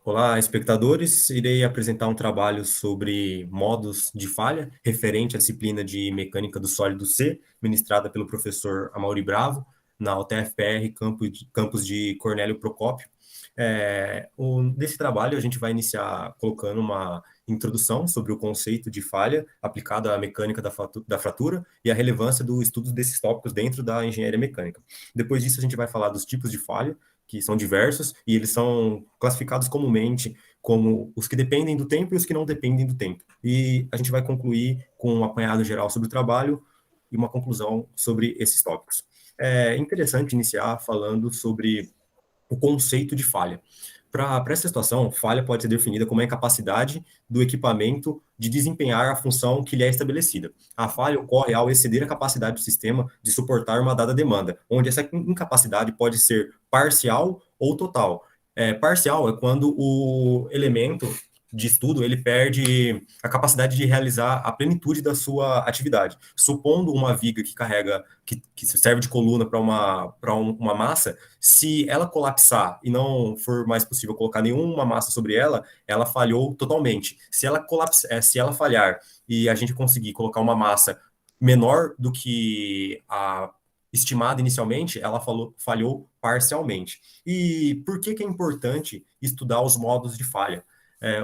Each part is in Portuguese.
Olá, espectadores. Irei apresentar um trabalho sobre modos de falha referente à disciplina de Mecânica do Sólido C, ministrada pelo professor Amaury Bravo, na UTFPR, campus de Cornélio Procópio. Nesse trabalho, a gente vai iniciar colocando uma introdução sobre o conceito de falha aplicado à mecânica da fratura e a relevância do estudo desses tópicos dentro da engenharia mecânica. Depois disso, a gente vai falar dos tipos de falha, que são diversos, e eles são classificados comumente como os que dependem do tempo e os que não dependem do tempo. E a gente vai concluir com um apanhado geral sobre o trabalho e uma conclusão sobre esses tópicos. É interessante iniciar falando sobre o conceito de falha. Para essa situação, falha pode ser definida como a incapacidade do equipamento de desempenhar a função que lhe é estabelecida. A falha ocorre ao exceder a capacidade do sistema de suportar uma dada demanda, onde essa incapacidade pode ser parcial ou total. Parcial é quando o elemento de estudo ele perde a capacidade de realizar a plenitude da sua atividade. Supondo uma viga que carrega, que serve de coluna para uma massa, se ela colapsar e não for mais possível colocar nenhuma massa sobre ela, ela falhou totalmente. Se ela falhar e a gente conseguir colocar uma massa menor do que a estimada inicialmente, ela falhou parcialmente. E por que é importante estudar os modos de falha?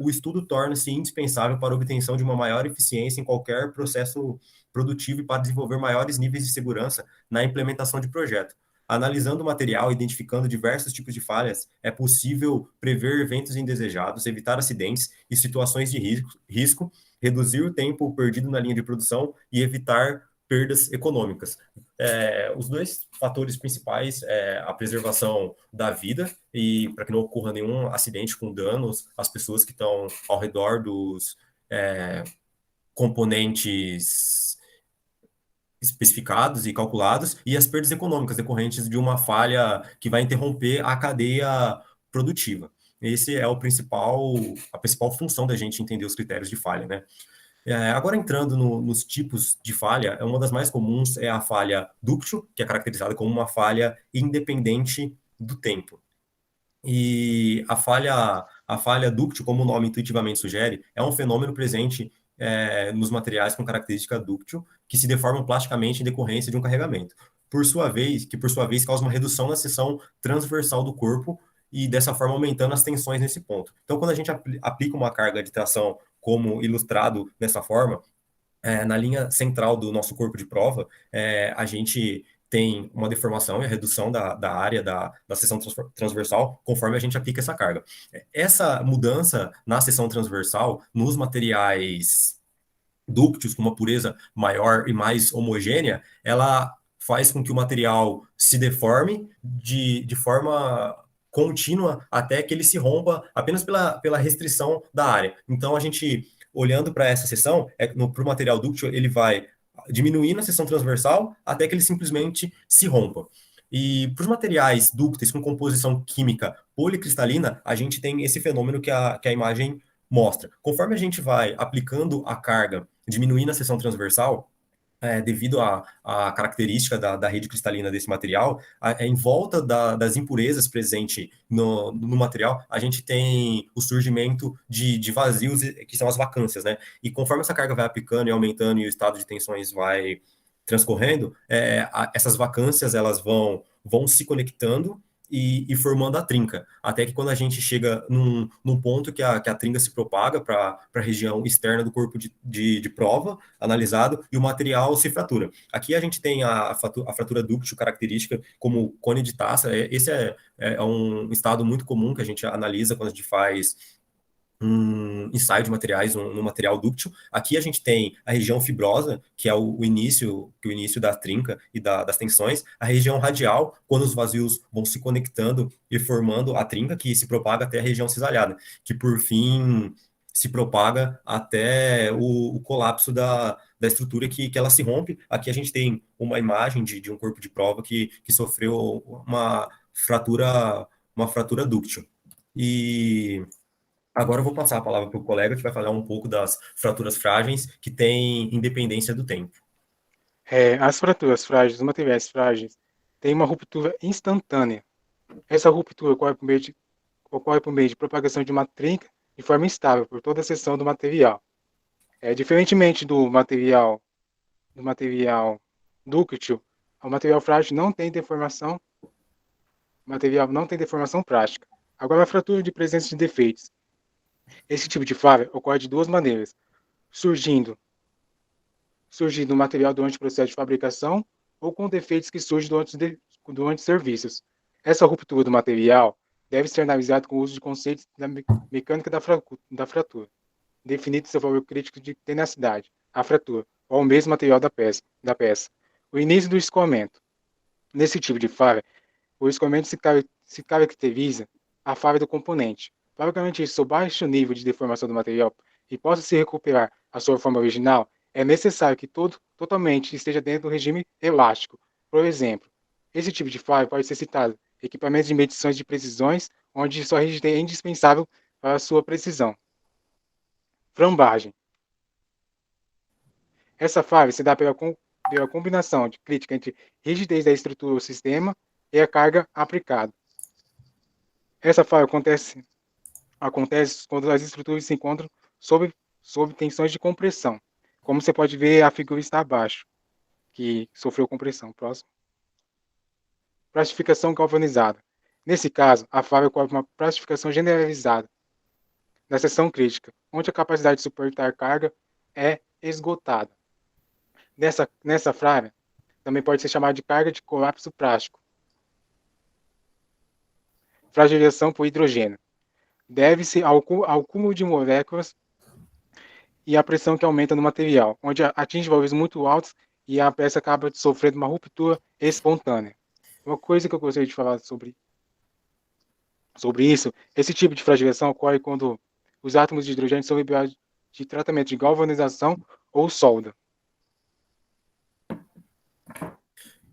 O estudo torna-se indispensável para a obtenção de uma maior eficiência em qualquer processo produtivo e para desenvolver maiores níveis de segurança na implementação de projeto. Analisando o material e identificando diversos tipos de falhas, é possível prever eventos indesejados, evitar acidentes e situações de risco, reduzir o tempo perdido na linha de produção e evitar perdas econômicas. Os dois fatores principais é a preservação da vida e para que não ocorra nenhum acidente com danos às pessoas que estão ao redor dos componentes especificados e calculados, e as perdas econômicas decorrentes de uma falha que vai interromper a cadeia produtiva. Esse é a principal função da gente entender os critérios de falha, né? Agora entrando nos tipos de falha, uma das mais comuns é a falha dúctil, que é caracterizada como uma falha independente do tempo. E a falha dúctil, como o nome intuitivamente sugere, é um fenômeno presente nos materiais com característica dúctil, que se deformam plasticamente em decorrência de um carregamento. Por sua vez causa uma redução na seção transversal do corpo e dessa forma aumentando as tensões nesse ponto. Então, quando a gente aplica uma carga de tração, como ilustrado dessa forma, na linha central do nosso corpo de prova, a gente tem uma deformação e a redução da área da seção transversal conforme a gente aplica essa carga. Essa mudança na seção transversal, nos materiais dúcteis com uma pureza maior e mais homogênea, ela faz com que o material se deforme de forma contínua até que ele se rompa apenas pela restrição da área. Então, a gente, olhando para essa seção, para o material dúctil, ele vai diminuindo a seção transversal até que ele simplesmente se rompa. E para os materiais dúcteis com composição química policristalina, a gente tem esse fenômeno que a imagem mostra. Conforme a gente vai aplicando a carga, diminuindo a seção transversal, devido à característica da rede cristalina desse material, em volta das impurezas presentes no material, a gente tem o surgimento de vazios, que são as vacâncias, né? E conforme essa carga vai aplicando e aumentando e o estado de tensões vai transcorrendo, essas vacâncias elas vão se conectando e formando a trinca, até que quando a gente chega num ponto que a trinca se propaga para a região externa do corpo de prova, analisado, e o material se fratura. Aqui a gente tem a fratura dúctil característica como cone de taça. Esse é um estado muito comum que a gente analisa quando a gente faz um ensaio de materiais no material dúctil. Aqui a gente tem a região fibrosa, que é o início da trinca e das tensões, a região radial, quando os vazios vão se conectando e formando a trinca, que se propaga até a região cisalhada, que por fim se propaga até o colapso da estrutura que ela se rompe. Aqui a gente tem uma imagem de um corpo de prova que sofreu uma fratura dúctil. E agora eu vou passar a palavra para o colega que vai falar um pouco das fraturas frágeis que têm independência do tempo. As fraturas frágeis, os materiais frágeis, têm uma ruptura instantânea. Essa ruptura ocorre por meio de ocorre por meio de propagação de uma trinca de forma instável por toda a seção do material. Diferentemente do material dúctil, o material frágil não tem deformação, o material não tem deformação plástica. Agora, a fratura de presença de defeitos. Esse tipo de falha ocorre de duas maneiras, surgindo no material durante o processo de fabricação ou com defeitos que surgem durante serviços. Essa ruptura do material deve ser analisada com o uso de conceitos da mecânica da fratura, definido seu valor crítico de tenacidade, a fratura, ou o mesmo material da peça. O início do escoamento. Nesse tipo de falha, o escoamento se caracteriza a falha do componente. Para garantir seu baixo nível de deformação do material e possa se recuperar a sua forma original, é necessário que totalmente esteja dentro do regime elástico. Por exemplo, esse tipo de falha pode ser citado equipamentos de medições de precisões, onde sua rigidez é indispensável para a sua precisão. Flambagem. Essa falha se dá pela combinação de crítica entre rigidez da estrutura do sistema e a carga aplicada. Essa falha acontece quando as estruturas se encontram sob tensões de compressão. Como você pode ver, a figura está abaixo, que sofreu compressão. Próximo. Plastificação galvanizada. Nesse caso, a falha ocorre uma plastificação generalizada da seção crítica, onde a capacidade de suportar carga é esgotada. Nessa falha, também pode ser chamada de carga de colapso plástico. Fragilização por hidrogênio. Deve-se ao cúmulo de moléculas e a pressão que aumenta no material, onde atinge valores muito altos e a peça acaba sofrendo uma ruptura espontânea. Uma coisa que eu gostaria de falar sobre isso, esse tipo de fragilização ocorre quando os átomos de hidrogênio são liberados de tratamento de galvanização ou solda.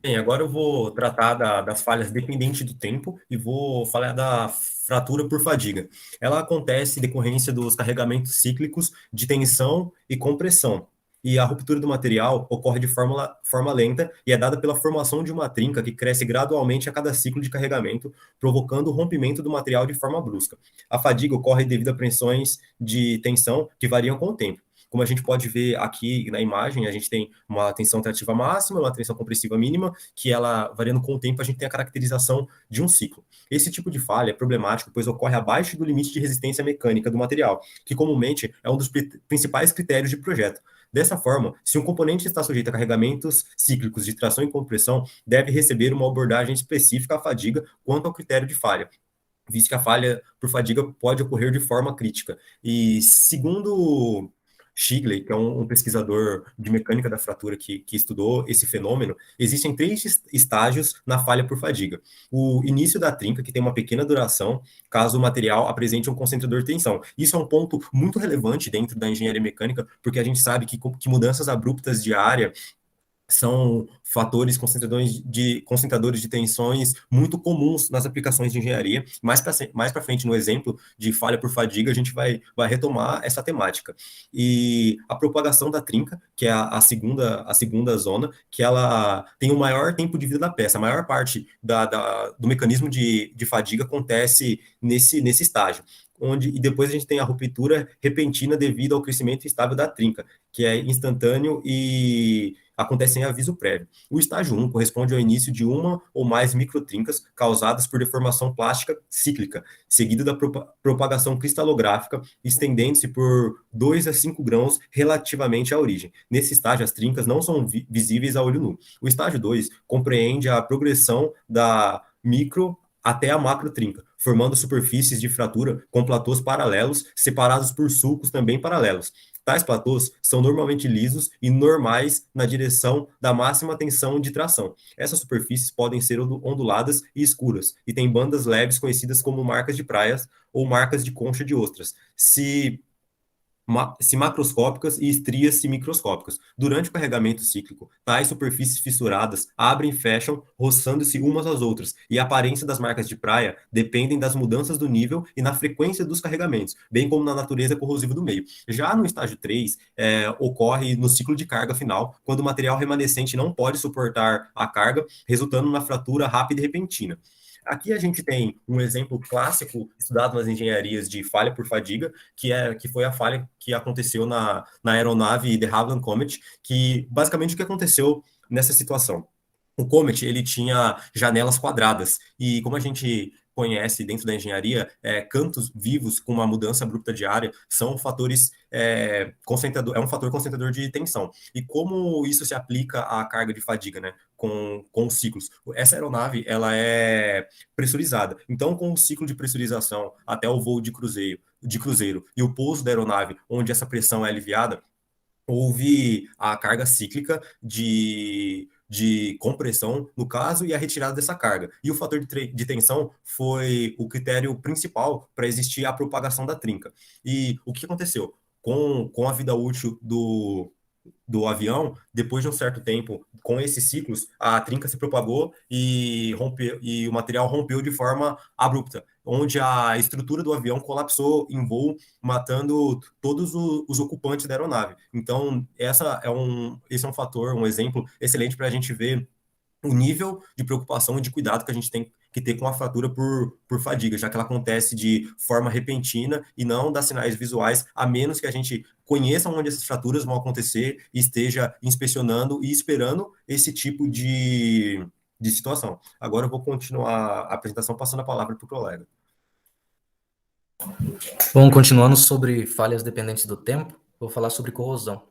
Bem, agora eu vou tratar das falhas dependentes do tempo e vou falar da fratura por fadiga. Ela acontece em decorrência dos carregamentos cíclicos de tensão e compressão. E a ruptura do material ocorre de forma lenta e é dada pela formação de uma trinca que cresce gradualmente a cada ciclo de carregamento, provocando o rompimento do material de forma brusca. A fadiga ocorre devido a pressões de tensão que variam com o tempo. Como a gente pode ver aqui na imagem, a gente tem uma tensão trativa máxima, uma tensão compressiva mínima, que ela, variando com o tempo, a gente tem a caracterização de um ciclo. Esse tipo de falha é problemático, pois ocorre abaixo do limite de resistência mecânica do material, que comumente é um dos principais critérios de projeto. Dessa forma, se um componente está sujeito a carregamentos cíclicos de tração e compressão, deve receber uma abordagem específica à fadiga quanto ao critério de falha, visto que a falha por fadiga pode ocorrer de forma crítica. E segundo Shigley, que é um pesquisador de mecânica da fratura que estudou esse fenômeno, existem 3 estágios na falha por fadiga. O início da trinca, que tem uma pequena duração, caso o material apresente um concentrador de tensão. Isso é um ponto muito relevante dentro da engenharia mecânica, porque a gente sabe que mudanças abruptas de área são fatores concentradores de tensões muito comuns nas aplicações de engenharia. Mais para frente, no exemplo de falha por fadiga, a gente vai retomar essa temática. E a propagação da trinca, que é a segunda zona, que ela tem o maior tempo de vida da peça. A maior parte do mecanismo de fadiga acontece nesse estágio. E depois a gente tem a ruptura repentina devido ao crescimento estável da trinca, que é instantâneo e acontece em aviso prévio. O estágio 1 corresponde ao início de uma ou mais microtrincas causadas por deformação plástica cíclica, seguido da propagação cristalográfica, estendendo-se por 2 a 5 grãos relativamente à origem. Nesse estágio, as trincas não são visíveis a olho nu. O estágio 2 compreende a progressão da micro até a macrotrinca, formando superfícies de fratura com platôs paralelos, separados por sulcos também paralelos. Tais platôs são normalmente lisos e normais na direção da máxima tensão de tração. Essas superfícies podem ser onduladas e escuras, e têm bandas leves conhecidas como marcas de praias ou marcas de concha de ostras, se macroscópicas e estrias microscópicas. Durante o carregamento cíclico, tais superfícies fissuradas abrem e fecham, roçando-se umas às outras, e a aparência das marcas de praia dependem das mudanças do nível e na frequência dos carregamentos, bem como na natureza corrosiva do meio. Já no estágio 3, ocorre no ciclo de carga final, quando o material remanescente não pode suportar a carga, resultando na fratura rápida e repentina. Aqui a gente tem um exemplo clássico estudado nas engenharias de falha por fadiga, que foi a falha que aconteceu na aeronave de Havilland Comet, que basicamente o que aconteceu nessa situação? O Comet, ele tinha janelas quadradas, e como a gente conhece dentro da engenharia, cantos vivos com uma mudança abrupta de área são fatores concentrador, é um fator concentrador de tensão. E como isso se aplica à carga de fadiga, né? Com os ciclos. Essa aeronave, ela é pressurizada. Então, com o ciclo de pressurização até o voo de cruzeiro e o pouso da aeronave, onde essa pressão é aliviada, houve a carga cíclica de compressão, no caso, e a retirada dessa carga. E o fator de tensão foi o critério principal para existir a propagação da trinca. E o que aconteceu? Com a vida útil do avião, depois de um certo tempo, com esses ciclos, a trinca se propagou e rompeu, e o material rompeu de forma abrupta, onde a estrutura do avião colapsou em voo, matando todos os ocupantes da aeronave. Então, esse é um fator, um exemplo excelente para a gente ver o nível de preocupação e de cuidado que a gente tem que ter com a fratura por fadiga, já que ela acontece de forma repentina e não dá sinais visuais, a menos que a gente conheça onde essas fraturas vão acontecer e esteja inspecionando e esperando esse tipo de situação. Agora eu vou continuar a apresentação passando a palavra para o colega. Bom, continuando sobre falhas dependentes do tempo, vou falar sobre corrosão.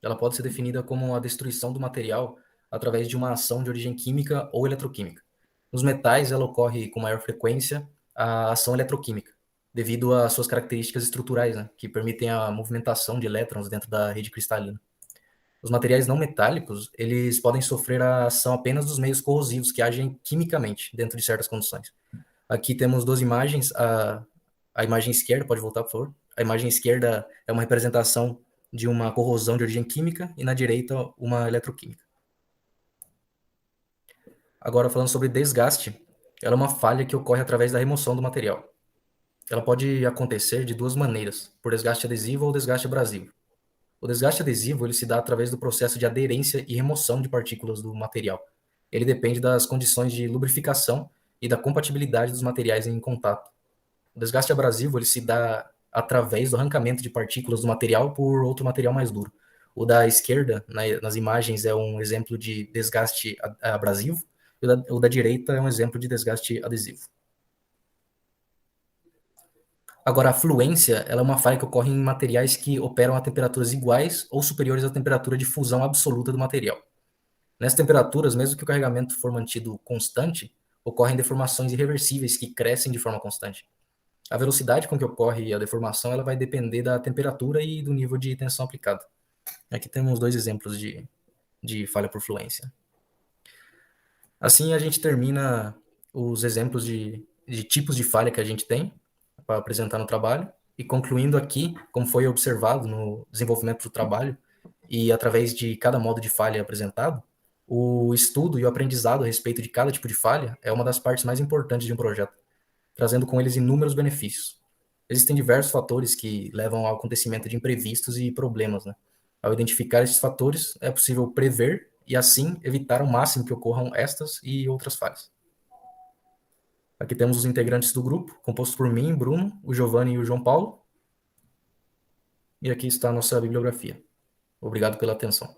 Ela pode ser definida como a destruição do material através de uma ação de origem química ou eletroquímica. Nos metais, ela ocorre com maior frequência a ação eletroquímica, devido às suas características estruturais, né, que permitem a movimentação de elétrons dentro da rede cristalina. Os materiais não metálicos, eles podem sofrer a ação apenas dos meios corrosivos que agem quimicamente dentro de certas condições. Aqui temos duas imagens. A imagem esquerda, pode voltar, por favor. A imagem esquerda é uma representação de uma corrosão de origem química e na direita uma eletroquímica. Agora, falando sobre desgaste, ela é uma falha que ocorre através da remoção do material. Ela pode acontecer de duas maneiras, por desgaste adesivo ou desgaste abrasivo. O desgaste adesivo ele se dá através do processo de aderência e remoção de partículas do material. Ele depende das condições de lubrificação e da compatibilidade dos materiais em contato. O desgaste abrasivo ele se dá através do arrancamento de partículas do material por outro material mais duro. O da esquerda, nas imagens, é um exemplo de desgaste abrasivo, e o da direita é um exemplo de desgaste adesivo. Agora, a fluência ela é uma falha que ocorre em materiais que operam a temperaturas iguais ou superiores à temperatura de fusão absoluta do material. Nessas temperaturas, mesmo que o carregamento for mantido constante, ocorrem deformações irreversíveis que crescem de forma constante. A velocidade com que ocorre a deformação ela vai depender da temperatura e do nível de tensão aplicado. Aqui temos dois exemplos de falha por fluência. Assim, a gente termina os exemplos de tipos de falha que a gente tem para apresentar no trabalho, e concluindo aqui, como foi observado no desenvolvimento do trabalho, e através de cada modo de falha apresentado, o estudo e o aprendizado a respeito de cada tipo de falha é uma das partes mais importantes de um projeto, trazendo com eles inúmeros benefícios. Existem diversos fatores que levam ao acontecimento de imprevistos e problemas, né? Ao identificar esses fatores, é possível prever e, assim, evitar ao máximo que ocorram estas e outras falhas. Aqui temos os integrantes do grupo, composto por mim, Bruno, o Giovanni e o João Paulo. E aqui está a nossa bibliografia. Obrigado pela atenção.